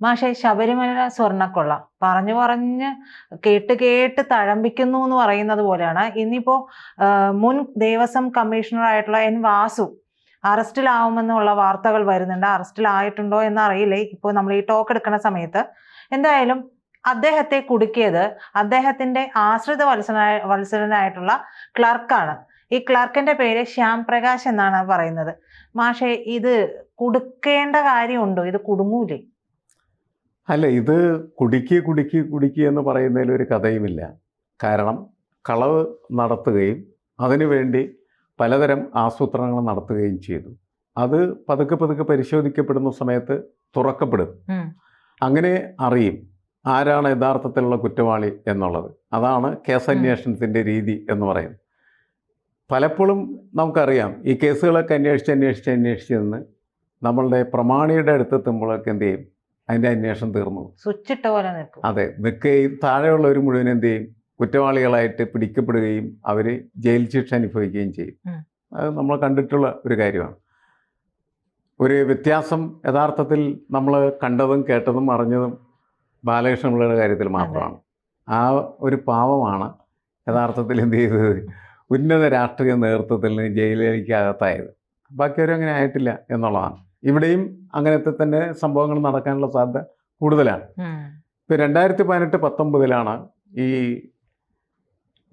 മാഷെ, ശബരിമല സ്വർണ്ണക്കൊള്ള പറഞ്ഞു പറഞ്ഞ് കേട്ട് തഴമ്പിക്കുന്നു എന്ന് പറയുന്നത് പോലെയാണ്. ഇന്നിപ്പോ മുൻ ദേവസ്വം കമ്മീഷണർ ആയിട്ടുള്ള എൻ വാസു അറസ്റ്റിലാവുമെന്നുള്ള വാർത്തകൾ വരുന്നുണ്ട്. അറസ്റ്റിലായിട്ടുണ്ടോ എന്നറിയില്ലേ ഇപ്പോൾ നമ്മൾ ഈ ടോക്ക് എടുക്കുന്ന സമയത്ത്. എന്തായാലും അദ്ദേഹത്തെ കുടുക്കിയത് അദ്ദേഹത്തിന്റെ ആശ്രിത വത്സരനായിട്ടുള്ള ക്ലർക്കാണ്. ഈ ക്ലർക്കിന്റെ പേര് ശ്യാം പ്രകാശ് എന്നാണ് പറയുന്നത്. മാഷെ, ഇത് കുടുക്കേണ്ട കാര്യമുണ്ടോ? ഇത് കുടുങ്ങൂലേ? അല്ല, ഇത് കുടുക്കി എന്ന് പറയുന്നതിൽ ഒരു കഥയുമില്ല. കാരണം കളവ് നടത്തുകയും അതിനുവേണ്ടി പലതരം ആസൂത്രണങ്ങൾ നടത്തുകയും ചെയ്തു. അത് പതുക്കെ പരിശോധിക്കപ്പെടുന്ന സമയത്ത് തുറക്കപ്പെടും. അങ്ങനെ അറിയും ആരാണ് യഥാർത്ഥത്തിലുള്ള കുറ്റവാളി എന്നുള്ളത്. അതാണ് കേസന്വേഷണത്തിൻ്റെ രീതി എന്ന് പറയുന്നത്. പലപ്പോഴും നമുക്കറിയാം, ഈ കേസുകളൊക്കെ അന്വേഷിച്ച് നിന്ന് നമ്മളുടെ പ്രമാണിയുടെ അടുത്തെത്തുമ്പോഴൊക്കെ എന്ത് ചെയ്യും, അതിൻ്റെ അന്വേഷണം തീർന്നു, സ്വിച്ചിട്ട പോലെ നിൽക്കും. അതെ, നിൽക്കുകയും താഴെയുള്ളവർ മുഴുവൻ എന്ത് ചെയ്യും, കുറ്റവാളികളായിട്ട് പിടിക്കപ്പെടുകയും അവർ ജയിൽ ശിക്ഷ അനുഭവിക്കുകയും ചെയ്യും. അത് നമ്മൾ കണ്ടിട്ടുള്ള ഒരു കാര്യമാണ്. ഒരു വ്യത്യാസം യഥാർത്ഥത്തിൽ നമ്മൾ കണ്ടതും കേട്ടതും അറിഞ്ഞതും ബാലകൃഷ്ണപിള്ളയുടെ കാര്യത്തിൽ മാത്രമാണ്. ആ ഒരു പാവമാണ് യഥാർത്ഥത്തിൽ എന്ത് ചെയ്തത്, ഉന്നത രാഷ്ട്രീയ നേതൃത്വത്തിൽ നിന്ന് ജയിലിലേക്ക് അകത്തായത്. ബാക്കിയവരും അങ്ങനെ ആയിട്ടില്ല എന്നുള്ളതാണ്. ഇവിടെയും അങ്ങനത്തെ തന്നെ സംഭവങ്ങൾ നടക്കാനുള്ള സാധ്യത കൂടുതലാണ്. ഇപ്പം 2018-19 ഈ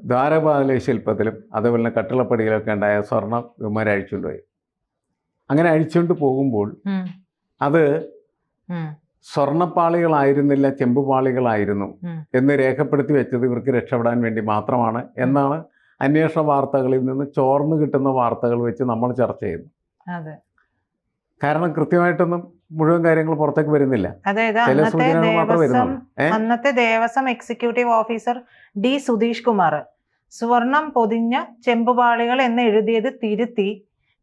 ദ്വാരപാലക ശില്പത്തിലും അതേപോലെ തന്നെ കട്ടിളപ്പടിയിലൊക്കെ ഉണ്ടായ സ്വർണം ഇവന്മാർ അഴിച്ചുകൊണ്ടുപോയി. അങ്ങനെ അഴിച്ചുകൊണ്ട് പോകുമ്പോൾ അത് സ്വർണ്ണപ്പാളികളായിരുന്നില്ല, ചെമ്പുപാളികളായിരുന്നു എന്ന് രേഖപ്പെടുത്തി വെച്ചത് ഇവർക്ക് രക്ഷപ്പെടാൻ വേണ്ടി മാത്രമാണ് എന്നാണ് അന്വേഷണ വാർത്തകളിൽ നിന്ന് ചോർന്നു കിട്ടുന്ന വാർത്തകൾ വെച്ച് നമ്മൾ ചർച്ച ചെയ്യുന്നു. കാരണം കൃത്യമായിട്ടൊന്നും മുഴുവൻ കാര്യങ്ങൾ പുറത്തേക്ക് വരുന്നില്ല. അതായത് അന്നത്തെ Devaswom executive officer D Sudheesh Kumar സ്വർണം പൊതിഞ്ഞ ചെമ്പുപാളികൾ എന്ന് എഴുതിയത് തിരുത്തി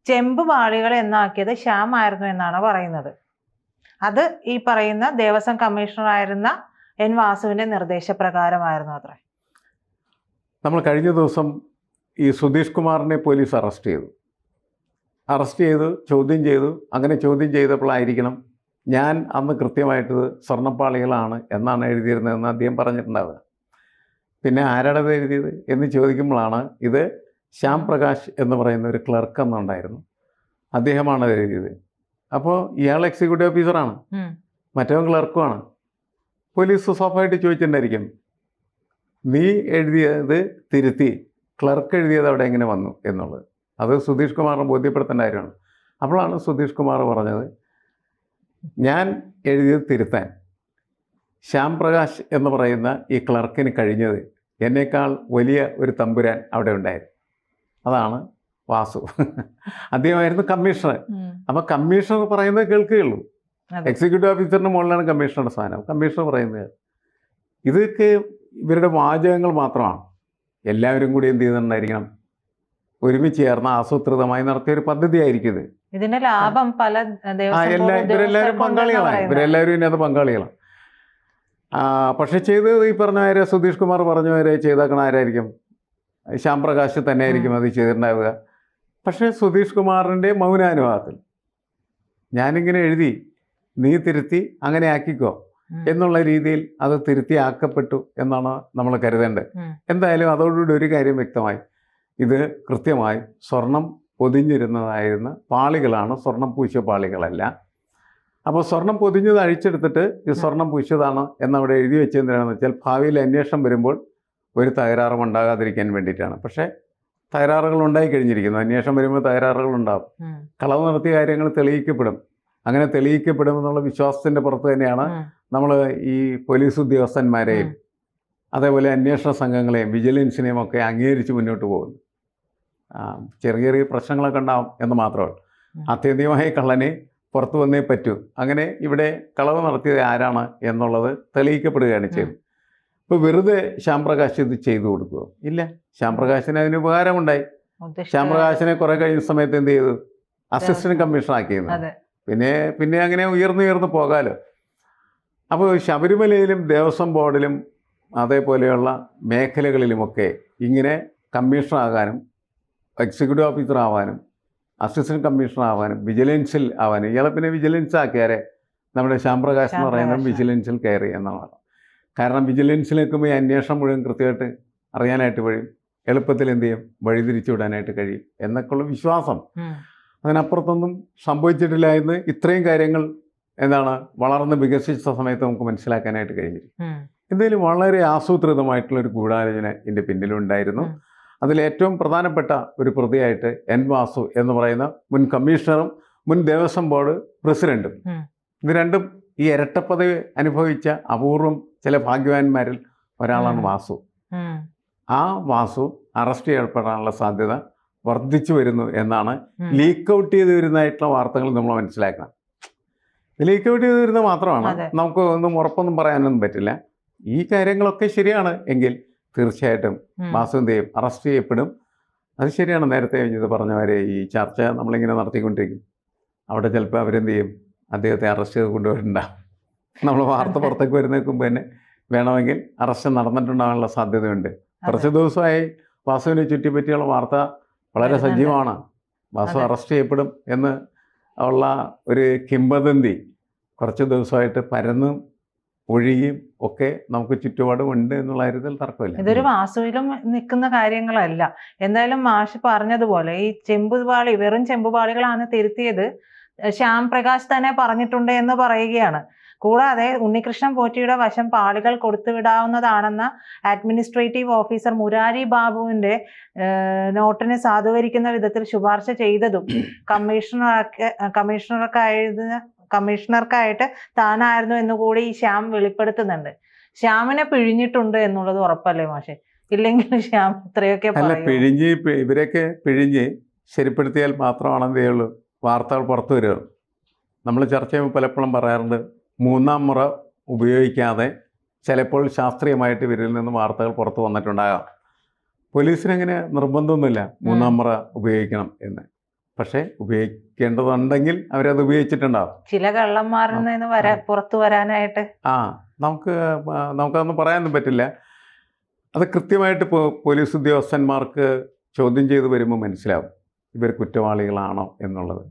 ചെമ്പുപാളികൾ എന്നാക്കിയത് ശ്യാം ആയിരുന്നു എന്നാണ് പറയുന്നത്. അത് ഈ പറയുന്ന ദേവസ്വം കമ്മീഷണർ ആയിരുന്ന എൻ വാസുവിന്റെ നിർദ്ദേശപ്രകാരമായിരുന്നു അത്രേ. നമ്മൾ കഴിഞ്ഞ ദിവസം ഈ സുധീഷ് കുമാറിനെ പോലീസ് അറസ്റ്റ് ചെയ്തു, ചോദ്യം ചെയ്തു. അങ്ങനെ ചോദ്യം ചെയ്തപ്പോഴായിരിക്കണം ഞാൻ അന്ന് കൃത്യമായിട്ട് സ്വർണ്ണപ്പാളികളാണ് എന്നാണ് എഴുതിയിരുന്നതെന്ന് അദ്ദേഹം പറഞ്ഞിട്ടുണ്ടാവുക. പിന്നെ ആരാടത് എഴുതിയത് എന്ന് ചോദിക്കുമ്പോഴാണ് ഇത് ശ്യാം പ്രകാശ് എന്ന് പറയുന്ന ഒരു ക്ലർക്ക് എന്നുണ്ടായിരുന്നു, അദ്ദേഹമാണ് അത് എഴുതിയത്. അപ്പോൾ ഇയാൾ എക്സിക്യൂട്ടീവ് ഓഫീസറാണ്, മറ്റവൻ ക്ലർക്കുമാണ്. പോലീസ് സ്വാഭാവികമായിട്ട് ചോദിച്ചിട്ടുണ്ടായിരിക്കും, നീ എഴുതിയത് തിരുത്തി ക്ലർക്ക് എഴുതിയത് അവിടെ എങ്ങനെ വന്നു എന്നുള്ളത്. അത് സുധീഷ് കുമാറിനെ ബോധ്യപ്പെടുത്തേണ്ട കാര്യമാണ്. അപ്പോഴാണ് സുധീഷ് കുമാർ പറഞ്ഞത്, ഞാൻ എഴുതിയത് തിരുത്താൻ ശ്യാം പ്രകാശ് എന്ന് പറയുന്ന ഈ ക്ലർക്കിന് കഴിഞ്ഞത് എന്നേക്കാൾ വലിയ ഒരു തമ്പുരാൻ അവിടെ ഉണ്ടായിരുന്നു. അതാണ് വാസു. അദ്ദേഹമായിരുന്നു കമ്മീഷണർ. അപ്പം കമ്മീഷണർ പറയുന്നത് കേൾക്കുകയുള്ളൂ. എക്സിക്യൂട്ടീവ് ഓഫീസറിന് മുകളിലാണ് കമ്മീഷണറുടെ സ്ഥാനം. കമ്മീഷണർ പറയുന്നത് ഇതൊക്കെ ഇവരുടെ വാചകങ്ങൾ മാത്രമാണ്. എല്ലാവരും കൂടി എന്ത് ചെയ്തിട്ടുണ്ടായിരിക്കണം, ഒരുമിച്ച് ചേർന്ന് ആസൂത്രിതമായി നടത്തിയ ഒരു പദ്ധതി ആയിരിക്കും ഇത്. ഇതിന്റെ ലാഭം പല ഇവരെല്ലാവരും പങ്കാളികളാണ്, ഇവരെല്ലാവരും ഇതിനകത്ത് പങ്കാളികളാണ്. പക്ഷെ ചെയ്തത് ഈ പറഞ്ഞവരെ, സുധീഷ് കുമാർ പറഞ്ഞവരെ ചെയ്തേക്കണ ആരായിരിക്കും? ശ്യാം പ്രകാശ് തന്നെ ആയിരിക്കും അത് ചെയ്തിട്ടുണ്ടാവുക. പക്ഷേ സുധീഷ് കുമാറിൻ്റെ മൗനാനുവാദത്തിൽ ഞാനിങ്ങനെ എഴുതി, നീ തിരുത്തി അങ്ങനെ ആക്കിക്കോ എന്നുള്ള രീതിയിൽ അത് തിരുത്തി ആക്കപ്പെട്ടു എന്നാണ് നമ്മൾ കരുതേണ്ടത്. എന്തായാലും അതോടുകൂടി ഒരു കാര്യം വ്യക്തമായി, ഇത് കൃത്യമായി സ്വർണം പൊതിഞ്ഞിരുന്നതായിരുന്ന പാളികളാണ്, സ്വർണം പൂശിയ പാളികളല്ല. അപ്പോൾ സ്വർണം പൊതിഞ്ഞത് അഴിച്ചെടുത്തിട്ട് ഇത് സ്വർണം പൂശിയതാണ് എന്നവിടെ എഴുതി വെച്ചെന്തിനാണെന്ന് വെച്ചാൽ ഭാവിയിൽ അന്വേഷണം വരുമ്പോൾ ഒരു തകരാറും ഉണ്ടാകാതിരിക്കാൻ വേണ്ടിയിട്ടാണ്. പക്ഷേ തകരാറുകൾ ഉണ്ടായി കഴിഞ്ഞിരിക്കുന്നു. അന്വേഷണം വരുമ്പോൾ തകരാറുകൾ ഉണ്ടാകും. കളവ് നടത്തിയ കാര്യങ്ങൾ തെളിയിക്കപ്പെടും. അങ്ങനെ തെളിയിക്കപ്പെടുമെന്നുള്ള വിശ്വാസത്തിൻ്റെ പുറത്ത് തന്നെയാണ് നമ്മൾ ഈ പോലീസ് ഉദ്യോഗസ്ഥന്മാരെയും അതേപോലെ അന്വേഷണ സംഘങ്ങളെയും വിജിലൻസിനെയും ഒക്കെ അംഗീകരിച്ച് മുന്നോട്ട് പോകുന്നു. ചെറിയ പ്രശ്നങ്ങളൊക്കെ ഉണ്ടാവും എന്ന് മാത്രമേ. ആത്യന്തികമായി കള്ളനെ പുറത്തു വന്നേ പറ്റൂ. അങ്ങനെ ഇവിടെ കളവ് നടത്തിയത് ആരാണ് എന്നുള്ളത് തെളിയിക്കപ്പെടുകയാണ് ചെയ്തത്. ഇപ്പോൾ വെറുതെ ശ്യാം പ്രകാശ് ഇത് ചെയ്തു കൊടുക്കുമോ? ഇല്ല. ശ്യാം പ്രകാശിന് അതിന് ഉപകാരമുണ്ടായി. ശ്യാം പ്രകാശിനെ കുറെ കഴിഞ്ഞ സമയത്ത് എന്ത് ചെയ്തു? അസിസ്റ്റന്റ് കമ്മീഷണർ ആക്കിയിരുന്നു. പിന്നെ അങ്ങനെ ഉയർന്നു പോകാമല്ലോ. അപ്പോൾ ശബരിമലയിലും ദേവസ്വം ബോർഡിലും അതേപോലെയുള്ള മേഖലകളിലുമൊക്കെ ഇങ്ങനെ കമ്മീഷണർ ആകാനും എക്സിക്യൂട്ടീവ് ഓഫീസർ ആവാനും അസിസ്റ്റന്റ് കമ്മീഷണർ ആവാനും വിജിലൻസിൽ ആവാനും, ഇയാളെ പിന്നെ വിജിലൻസ് ആക്കിയാരെ നമ്മുടെ ശ്യാംപ്രകാശ് എന്ന് പറയുന്നത് ശ്യാംപ്രകാശ്. വിജിലൻസിൽ കയറി എന്നുള്ളതാണ്. കാരണം വിജിലൻസിലേക്ക് ഈ അന്വേഷണം മുഴുവൻ കൃത്യമായിട്ട് അറിയാനായിട്ട് കഴിയും, എളുപ്പത്തിൽ എന്ത് ചെയ്യും, വഴിതിരിച്ചു വിടാനായിട്ട് കഴിയും എന്നൊക്കെയുള്ള വിശ്വാസം. അതിനപ്പുറത്തൊന്നും സംഭവിച്ചിട്ടില്ല എന്ന് ഇത്രയും കാര്യങ്ങൾ എന്താണ് വളർന്ന് വികസിച്ച സമയത്ത് നമുക്ക് മനസ്സിലാക്കാനായിട്ട് കഴിഞ്ഞിരിക്കും. എന്തായാലും വളരെ ആസൂത്രിതമായിട്ടുള്ളൊരു ഗൂഢാലോചന ഇതിൻ്റെ പിന്നിലുണ്ടായിരുന്നു. അതിലേറ്റവും പ്രധാനപ്പെട്ട ഒരു പ്രതിയായിട്ട് എൻ വാസു എന്ന് പറയുന്ന മുൻ കമ്മീഷണറും മുൻ ദേവസ്വം ബോർഡ് പ്രസിഡന്റും, ഇത് രണ്ടും ഈ ഇരട്ടപ്പദവി അനുഭവിച്ച അപൂർവം ചില ഭാഗ്യവാന്മാരിൽ ഒരാളാണ് വാസു. ആ വാസു അറസ്റ്റ് ചെയ്യപ്പെടാനുള്ള സാധ്യത വർദ്ധിച്ചു വരുന്നു എന്നാണ് ലീക്ക് ഔട്ട് ചെയ്ത് വരുന്നതായിട്ടുള്ള വാർത്തകൾ നമ്മൾ മനസ്സിലാക്കണം. ലീക്ക് ഔട്ട് ചെയ്ത് വരുന്നത് മാത്രമാണ്, നമുക്ക് ഒന്നും ഉറപ്പൊന്നും പറയാനൊന്നും പറ്റില്ല. ഈ കാര്യങ്ങളൊക്കെ ശരിയാണ് എങ്കിൽ തീർച്ചയായിട്ടും വാസു എന്ത് ചെയ്യും, അറസ്റ്റ് ചെയ്യപ്പെടും. അത് ശരിയാണ്, നേരത്തെ ഇത് പറഞ്ഞവരെ ഈ ചർച്ച നമ്മളിങ്ങനെ നടത്തിക്കൊണ്ടിരിക്കും. അവിടെ ചിലപ്പോൾ അവരെന്ത് ചെയ്യും, അദ്ദേഹത്തെ അറസ്റ്റ് ചെയ്ത് കൊണ്ടുവരണ്ടാവും. നമ്മൾ വാർത്ത പുറത്തേക്ക് വരുന്നതിന് മുമ്പ് തന്നെ വേണമെങ്കിൽ അറസ്റ്റ് നടന്നിട്ടുണ്ടാകാനുള്ള സാധ്യതയുണ്ട്. കുറച്ച് ദിവസമായി വാസുവിനെ ചുറ്റിപ്പറ്റിയുള്ള വാർത്ത വളരെ സജീവമാണ്. വാസു അറസ്റ്റ് ചെയ്യപ്പെടും എന്ന് ഉള്ള ഒരു കിംവദന്തി കുറച്ച് ദിവസമായിട്ട് പരന്നും ഒഴുകിയും ഒക്കെ നമുക്ക് ചുറ്റുപാടും ഉണ്ട് എന്നുള്ള കാര്യത്തിൽ തർക്കമില്ല. ഇതൊരു വാസുവിലും നിൽക്കുന്ന കാര്യങ്ങളല്ല. എന്തായാലും മാഷ് പറഞ്ഞതുപോലെ ഈ ചെമ്പുപാളി വെറും ചെമ്പുപാളികളാണ് തിരുത്തിയത് ശ്യാം പ്രകാശ് തന്നെ പറഞ്ഞിട്ടുണ്ട് എന്ന് പറയുകയാണ്. കൂടാതെ ഉണ്ണികൃഷ്ണൻ പോറ്റിയുടെ വശം പാളികൾ കൊടുത്തുവിടാവുന്നതാണെന്ന അഡ്മിനിസ്ട്രേറ്റീവ് ഓഫീസർ മുരാരി ബാബുവിന്റെ നോട്ടിനെ സാധൂകരിക്കുന്ന വിധത്തിൽ ശുപാർശ ചെയ്തതും കമ്മീഷണർക്കായിട്ട് താനായിരുന്നു എന്നുകൂടി ഈ ശ്യാം വെളിപ്പെടുത്തുന്നുണ്ട്. ശ്യാമിനെ പിഴിഞ്ഞിട്ടുണ്ട് എന്നുള്ളത് ഉറപ്പല്ലേ മാഷെ? ഇല്ലെങ്കിൽ ശ്യാം ഇത്രയൊക്കെ ഇവരൊക്കെ പിഴിഞ്ഞ് ശരിപ്പെടുത്തിയാൽ മാത്രമാണെന്നേ ഉള്ളൂ വാർത്തകൾ പുറത്തു വരിക. നമ്മൾ ചർച്ച ചെയ്യുമ്പോൾ പലപ്പോഴും പറയാറുണ്ട്, മൂന്നാം മുറ ഉപയോഗിക്കാതെ ചിലപ്പോൾ ശാസ്ത്രീയമായിട്ട് ഇവരിൽ നിന്ന് വാർത്തകൾ പുറത്തു വന്നിട്ടുണ്ടാകാം. പോലീസിനങ്ങനെ നിർബന്ധമൊന്നുമില്ല മൂന്നാം മുറ ഉപയോഗിക്കണം എന്ന്. പക്ഷേ ഉപയോഗിക്കേണ്ടതുണ്ടെങ്കിൽ അവരത് ഉപയോഗിച്ചിട്ടുണ്ടാവും. ചില കള്ളന്മാരിൽ നിന്ന് പുറത്തു വരാനായിട്ട് നമുക്കതൊന്നും പറയാനൊന്നും പറ്റില്ല. അത് കൃത്യമായിട്ട് പോലീസ് ഉദ്യോഗസ്ഥന്മാർക്ക് ചോദ്യം ചെയ്ത് വരുമ്പോൾ മനസ്സിലാവും ഇവർ കുറ്റവാളികളാണോ എന്നുള്ളത്.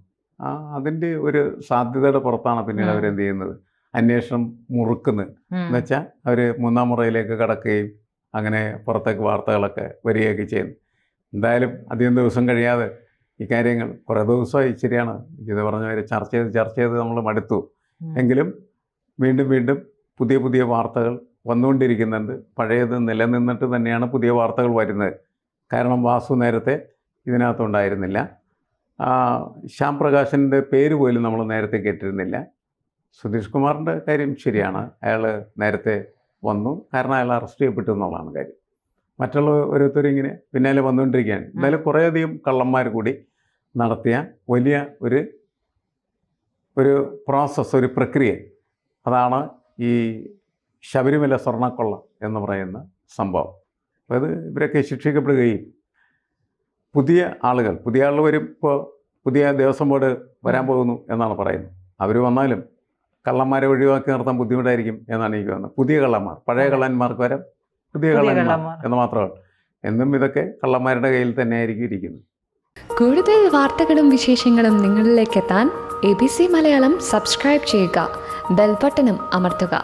അതിൻ്റെ ഒരു സാധ്യതയുടെ പുറത്താണ് പിന്നീട് അവരെന്ത് ചെയ്യുന്നത്, അന്വേഷണം മുറുക്കുന്നത്. എന്നുവെച്ചാൽ അവർ മൂന്നാം മുറയിലേക്ക് കടക്കുകയും അങ്ങനെ പുറത്തേക്ക് വാർത്തകളൊക്കെ വരികയൊക്കെ ചെയ്യുന്നു. എന്തായാലും അധികം ദിവസം കഴിയാതെ ഈ കാര്യങ്ങൾ കുറേ ദിവസമായി, ശരിയാണ്, ഇത് പറഞ്ഞവരെ ചർച്ച ചെയ്ത് നമ്മൾ മടുത്തു. എങ്കിലും വീണ്ടും പുതിയ വാർത്തകൾ വന്നുകൊണ്ടിരിക്കുന്നുണ്ട്. പഴയത് നിലനിന്നിട്ട് തന്നെയാണ് പുതിയ വാർത്തകൾ വരുന്നത്. കാരണം വാസു നേരത്തെ ഇതിനകത്തുണ്ടായിരുന്നില്ല. ശ്യാം പ്രകാശിൻ്റെ പേര് പോലും നമ്മൾ നേരത്തെ കേട്ടിരുന്നില്ല. സുധീഷ് കുമാറിൻ്റെ കാര്യം ശരിയാണ്, അയാൾ നേരത്തെ വന്നു, കാരണം അയാൾ അറസ്റ്റ് ചെയ്യപ്പെട്ടു എന്നുള്ളതാണ് കാര്യം. മറ്റുള്ള ഓരോരുത്തരും ഇങ്ങനെ പിന്നാലെ വന്നുകൊണ്ടിരിക്കുകയാണ്. എന്തായാലും കുറേയധികം കള്ളന്മാർ കൂടി നടത്തിയ വലിയ ഒരു പ്രോസസ്സ്, ഒരു പ്രക്രിയ, അതാണ് ഈ ശബരിമല സ്വർണ്ണക്കൊള്ള എന്ന് പറയുന്ന സംഭവം. അപ്പോൾ അത് ഇവരൊക്കെ ശിക്ഷിക്കപ്പെടുകയും പുതിയ ആളുകൾ വരും. ഇപ്പോൾ പുതിയ ദേവസ്വം ബോർഡ് വരാൻ പോകുന്നു എന്നാണ് പറയുന്നത്. അവർ വന്നാലും കള്ളന്മാരെ ഒഴിവാക്കി നിർത്താൻ ബുദ്ധിമുട്ടായിരിക്കും എന്നാണ് എനിക്ക് തോന്നുന്നത്. പുതിയ കള്ളന്മാർ, പഴയ കള്ളന്മാർക്ക് വരാം, പുതിയ കള്ളന്മാർ എന്ന് മാത്രമാണ്. എന്നും ഇതൊക്കെ കള്ളന്മാരുടെ കയ്യിൽ തന്നെ ആയിരിക്കും ഇരിക്കുന്നത്. കൂടുതൽ വാർത്തകളും വിശേഷങ്ങളും നിങ്ങളിലേക്ക് എത്താൻ ABC മലയാളം സബ്സ്ക്രൈബ് ചെയ്യുക, ബെൽ ബട്ടണും അമർത്തുക.